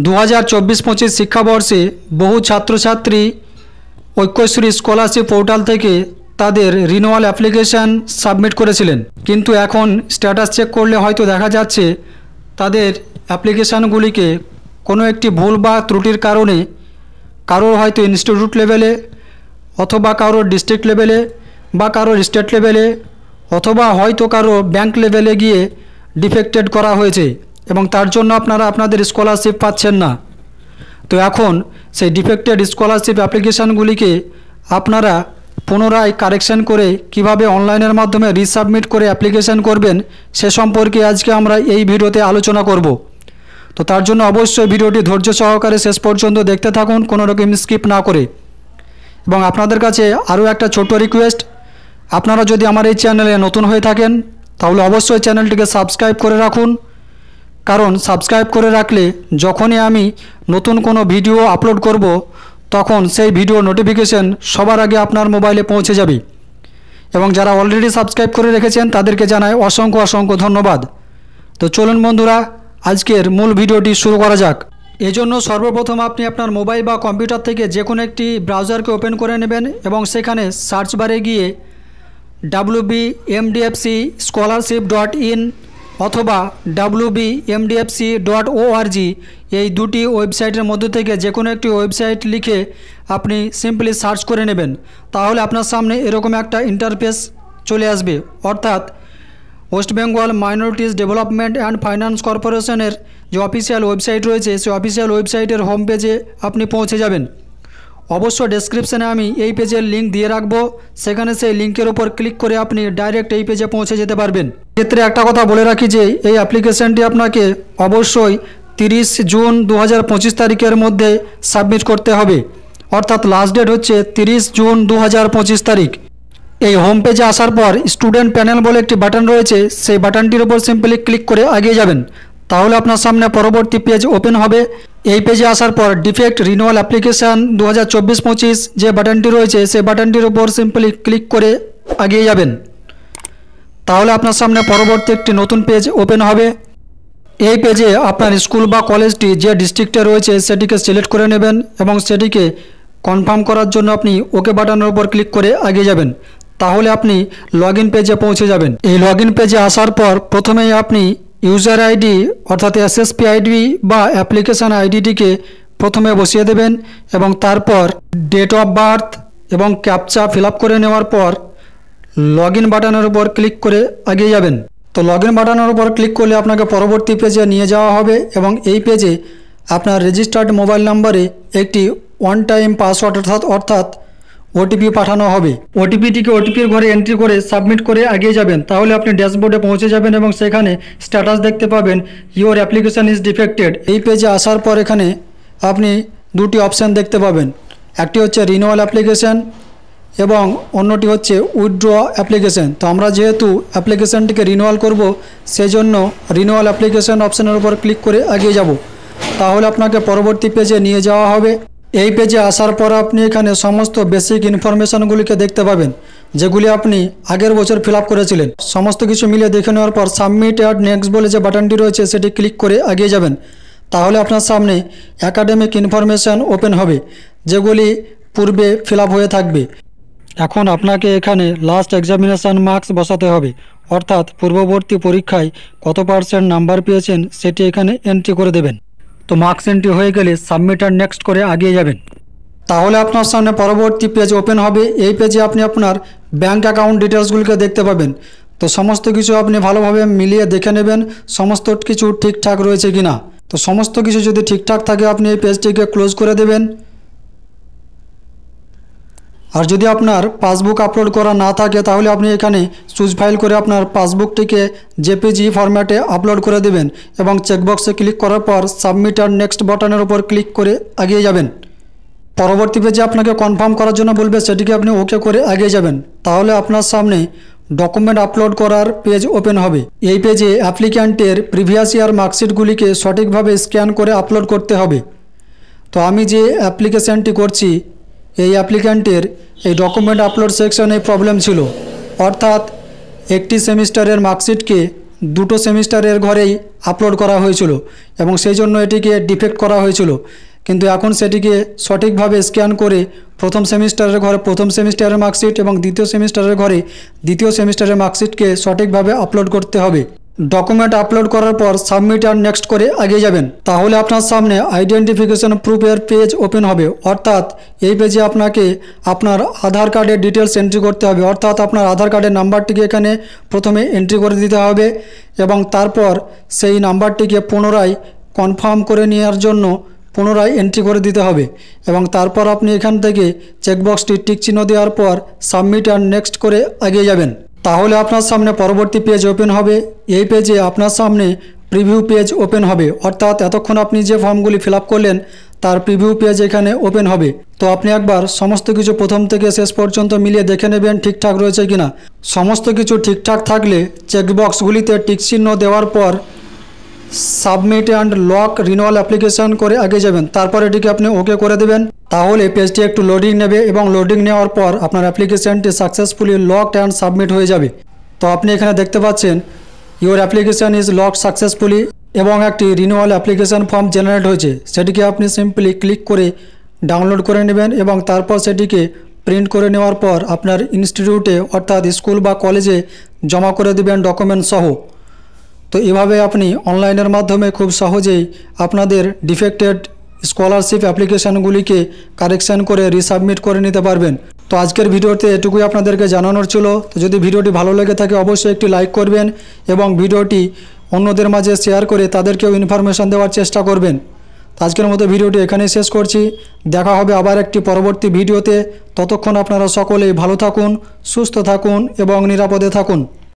2024-25 শিক্ষাবর্ষে বহু ছাত্রছাত্রী ঐক্যশ্রী স্কলারশিপ পোর্টাল থেকে তাদের রিনিউয়াল অ্যাপ্লিকেশান সাবমিট করেছিলেন, কিন্তু এখন স্ট্যাটাস চেক করলে হয়তো দেখা যাচ্ছে তাদের অ্যাপ্লিকেশানগুলিকে কোনো একটি ভুল বা ত্রুটির কারণে কারোর হয়তো ইনস্টিটিউট লেভেলে অথবা কারোর ডিস্ট্রিক্ট লেভেলে বা কারোর স্টেট লেভেলে অথবা হয়তো কারো ব্যাংক লেভেলে গিয়ে ডিফেক্টেড করা হয়েছে এবং তার জন্য আপনারা আপনাদের স্কলারশিপ পাচ্ছেন না। তো এখন সেই ডিফেক্টেড স্কলারশিপ অ্যাপ্লিকেশানগুলিকে আপনারা পুনরায় কারেকশান করে কিভাবে অনলাইনের মাধ্যমে রিসাবমিট করে অ্যাপ্লিকেশান করবেন সে সম্পর্কে আজকে আমরা এই ভিডিওতে আলোচনা করব। তো তার জন্য অবশ্যই ভিডিওটি ধৈর্য সহকারে শেষ পর্যন্ত দেখতে থাকুন, কোনো রকম স্কিপ না করে। এবং আপনাদের কাছে আরও একটা ছোট রিকোয়েস্ট, আপনারা যদি আমার এই চ্যানেলে নতুন হয়ে থাকেন তাহলে অবশ্যই চ্যানেলটিকে সাবস্ক্রাইব করে রাখুন, কারণ সাবস্ক্রাইব করে রাখলে যখনই আমি নতুন কোনো ভিডিও আপলোড করব তখন সেই ভিডিও নোটিফিকেশন সবার আগে আপনার মোবাইলে পৌঁছে যাবে। এবং যারা অলরেডি সাবস্ক্রাইব করে রেখেছেন তাদেরকে জানাই অসংখ্য অসংখ্য ধন্যবাদ। তো চলুন বন্ধুরা, আজকের মূল ভিডিওটি শুরু করা যাক। এজন্য সর্বপ্রথম আপনি আপনার মোবাইল বা কম্পিউটার থেকে যে কোনো একটি ব্রাউজারকে ওপেন করে নেবেন এবং সেখানে সার্চ বারে গিয়ে wbmdfcscholarship.in অথবা wbmdfc.org এই দুটি ওয়েবসাইটের মধ্যে থেকে যে কোনো একটি ওয়েবসাইট লিখে আপনি সিম্পলি সার্চ করে নেবেন। তাহলে আপনার সামনে এরকম একটা ইন্টারফেস চলে আসবে, অর্থাৎ West Bengal minorities development and finance কর্পোরেশনের যে অফিসিয়াল ওয়েবসাইট রয়েছে সেই অফিসিয়াল ওয়েবসাইটের হোম পেজে আপনি পৌঁছে যাবেন। অবশ্য ডেসক্রিপশানে আমি এই পেজের লিঙ্ক দিয়ে রাখবো, সেখানে সেই লিঙ্কের ওপর ক্লিক করে আপনি ডাইরেক্ট এই পেজে পৌঁছে যেতে পারবেন। ক্ষেত্রে একটা কথা বলে রাখি যে এই অ্যাপ্লিকেশানটি আপনাকে অবশ্যই 30 জুন 2025 তারিখের মধ্যে সাবমিট করতে হবে, অর্থাৎ লাস্ট ডেট হচ্ছে 30 জুন 2025 তারিখ। এই হোম পেজে আসার পর স্টুডেন্ট প্যানেল বলে একটি বাটন রয়েছে, সেই বাটনটির ওপর সিম্পলি ক্লিক করে এগিয়ে যাবেন। তাহলে আপনার সামনে পরবর্তী পেজ ওপেন হবে। এই পেজে আসার পর ডিফেক্ট রিনিউয়াল অ্যাপ্লিকেশান 2024-25 যে বাটনটি রয়েছে সেই বাটনটির ওপর সিম্পলি ক্লিক করে এগিয়ে যাবেন। তাহলে আপনার সামনে পরবর্তী একটি নতুন পেজ ওপেন হবে। এই পেজে আপনার স্কুল বা কলেজটি যে ডিস্ট্রিক্টে রয়েছে সেটিকে সিলেক্ট করে নেবেন এবং সেটিকে কনফার্ম করার জন্য আপনি ওকে বাটনের উপর ক্লিক করে এগিয়ে যাবেন। তাহলে আপনি লগইন পেজে পৌঁছে যাবেন। এই লগইন পেজে আসার পর প্রথমেই আপনি ইউজার আইডি অর্থাৎ এসএসপি আইডি বা অ্যাপ্লিকেশান আইডিটিকে প্রথমে বসিয়ে দেবেন এবং তারপর ডেট অফ বার্থ এবং ক্যাপচা ফিল আপ করে নেওয়ার পর লগইন বাটনের উপর ক্লিক করে এগিয়ে যাবেন। তো লগইন বাটনের উপর ক্লিক করলে আপনাকে পরবর্তী পেজে নিয়ে যাওয়া হবে এবং এই পেজে আপনার রেজিস্টার্ড মোবাইল নম্বরে একটি ওয়ান টাইম পাসওয়ার্ড অর্থাৎ ওটিপি পাঠানো হবে। ওটিপিটিকে ওটিপির ঘরে এন্ট্রি করে সাবমিট করে এগিয়ে যাবেন। তাহলে আপনি ড্যাশবোর্ডে পৌঁছে যাবেন এবং সেখানে স্ট্যাটাস দেখতে পাবেন ইওর অ্যাপ্লিকেশান ইজ ডিফেক্টেড। এই পেজে আসার পর এখানে আপনি দুটি অপশান দেখতে পাবেন, একটি হচ্ছে রিনিউয়াল অ্যাপ্লিকেশান এবং অন্যটি হচ্ছে উইথড্র অ্যাপ্লিকেশান। তো আমরা যেহেতু অ্যাপ্লিকেশানটিকে রিনিউয়াল করব সেই জন্য রিনিউয়াল অ্যাপ্লিকেশান অপশানের উপর ক্লিক করে এগিয়ে যাব। তাহলে আপনাকে পরবর্তী পেজে নিয়ে যাওয়া হবে। এই পেজে আসার পর আপনি এখানে সমস্ত বেসিক ইনফরমেশানগুলিকে দেখতে পাবেন যেগুলি আপনি আগের বছর ফিল আপ করেছিলেন। সমস্ত কিছু মিলিয়ে দেখে নেওয়ার পর সাবমিট অ্যাড নেক্সট বলে যে বাটনটি রয়েছে সেটি ক্লিক করে এগিয়ে যাবেন। তাহলে আপনার সামনে একাডেমিক ইনফরমেশান ওপেন হবে যেগুলি পূর্বে ফিল আপ হয়ে থাকবে। এখন আপনাকে এখানে লাস্ট এক্সামিনেশান মার্কস বসাতে হবে, অর্থাৎ পূর্ববর্তী পরীক্ষায় কত % নাম্বার পেয়েছেন সেটি এখানে এন্ট্রি করে দেবেন। তো মার্কস এন্ট্রি হয়ে গেলে সাবমিট আর নেক্সট করে এগিয়ে যাবেন। তাহলে আপনার সামনে পরবর্তী পেজ ওপেন হবে। এই পেজে আপনি আপনার ব্যাঙ্ক অ্যাকাউন্ট ডিটেলসগুলিকে দেখতে পাবেন। তো সমস্ত কিছু আপনি ভালোভাবে মিলিয়ে দেখে নেবেন সমস্ত কিছু ঠিকঠাক রয়েছে কি না। তো সমস্ত কিছু যদি ঠিকঠাক থাকে আপনি এই পেজটিকে ক্লোজ করে দেবেন। আর যদি আপনার পাসবুক আপলোড করা না থাকে তাহলে আপনি এখানে চুজ ফাইল করে আপনার পাসবুকটিকে জেপিজি ফরম্যাটে আপলোড করে দেবেন এবং চেকবক্সে ক্লিক করার পর সাবমিট আর নেক্সট বাটনের উপর ক্লিক করে এগিয়ে যাবেন। পরবর্তী পেজে আপনাকে কনফার্ম করার জন্য বলবে, সেটিকে আপনি ওকে করে এগিয়ে যাবেন। তাহলে আপনার সামনে ডকুমেন্ট আপলোড করার পেজ ওপেন হবে। এই পেজে অ্যাপ্লিক্যান্টের প্রিভিয়াস ইয়ার মার্কশিটগুলিকে সঠিকভাবে স্ক্যান করে আপলোড করতে হবে। তো আমি যে অ্যাপ্লিকেশানটি করছি এই অ্যাপ্লিক্যান্টের এই ডকুমেন্ট আপলোড সেকশনে প্রবলেম ছিল, অর্থাৎ একটি সেমিস্টারের মার্কশিটকে দুটো সেমিস্টারের ঘরেই আপলোড করা হয়েছিল এবং সেই জন্য এটিকে ডিফেক্ট করা হয়েছিল, কিন্তু এখন সেটিকে সঠিকভাবে স্ক্যান করে প্রথম সেমিস্টারের ঘরে প্রথম সেমিস্টারের মার্কশিট এবং দ্বিতীয় সেমিস্টারের ঘরে দ্বিতীয় সেমিস্টারের মার্কশিটকে সঠিকভাবে আপলোড করতে হবে। ডকুমেন্ট আপলোড করার পর সাবমিট আর নেক্সট করে এগিয়ে যাবেন। তাহলে আপনার সামনে আইডেন্টিফিকেশন প্রুফের পেজ ওপেন হবে, অর্থাৎ এই পেজে আপনাকে আপনার আধার কার্ডের ডিটেলস এন্ট্রি করতে হবে, অর্থাৎ আপনার আধার কার্ডের নাম্বারটিকে এখানে প্রথমে এন্ট্রি করে দিতে হবে এবং তারপর সেই নাম্বারটিকে পুনরায় কনফার্ম করে নেওয়ার জন্য পুনরায় এন্ট্রি করে দিতে হবে এবং তারপর আপনি এখান থেকে চেকবক্সটি টিক চিহ্ন দেওয়ার পর সাবমিট আর নেক্সট করে এগিয়ে যাবেন। তাহলে আপনার সামনে পরবর্তী পেজ ওপেন হবে। এই পেজে আপনার সামনে প্রিভিউ পেজ ওপেন হবে, অর্থাৎ এতক্ষণ আপনি যে ফর্মগুলি ফিল আপ করলেন তার প্রিভিউ পেজ এখানে ওপেন হবে। তো আপনি একবার সমস্ত কিছু প্রথম থেকে শেষ পর্যন্ত মিলিয়ে দেখে নেবেন ঠিকঠাক রয়েছে কিনা। সমস্ত কিছু ঠিকঠাক থাকলে চেকবক্সগুলিতে টিক চিহ্ন দেওয়ার পর submit and lock renewal application করে এগিয়ে যাবেন। তারপর এটিকে আপনি ওকে করে দেবেন। তাহলে পেজটি একটু লোডিং নেবে এবং লোডিং নেওয়ার পর আপনার অ্যাপ্লিকেশনটি সাকসেসফুলি লকড অ্যান্ড সাবমিট হয়ে যাবে। তো আপনি এখানে দেখতে পাচ্ছেন your application is locked successfully এবং একটি রিনিউয়াল অ্যাপ্লিকেশন ফর্ম জেনারেট হয়েছে। সেটিকে আপনি সিম্পলি ক্লিক করে ডাউনলোড করে নেবেন এবং তারপর সেটিকে প্রিন্ট করে নেওয়ার পর আপনার ইনস্টিটিউটে অর্থাৎ স্কুল বা কলেজে জমা করে দেবেন ডকুমেন্ট সহ। তো এভাবে আপনি অনলাইনের মাধ্যমে খুব সহজেই আপনাদের ডিফেক্টেড স্কলারশিপ অ্যাপ্লিকেশানগুলিকে কারেকশান করে রিসাবমিট করে নিতে পারবেন। তো আজকের ভিডিওতে এটুকুই আপনাদেরকে জানানোর ছিল। তো যদি ভিডিওটি ভালো লেগে থাকে অবশ্যই একটি লাইক করবেন এবং ভিডিওটি অন্যদের মাঝে শেয়ার করে তাদেরকেও ইনফরমেশান দেওয়ার চেষ্টা করবেন। তো আজকের মতো ভিডিওটি এখানেই শেষ করছি। দেখা হবে আবার একটি পরবর্তী ভিডিওতে। ততক্ষণ আপনারা সকলেই ভালো থাকুন, সুস্থ থাকুন এবং নিরাপদে থাকুন।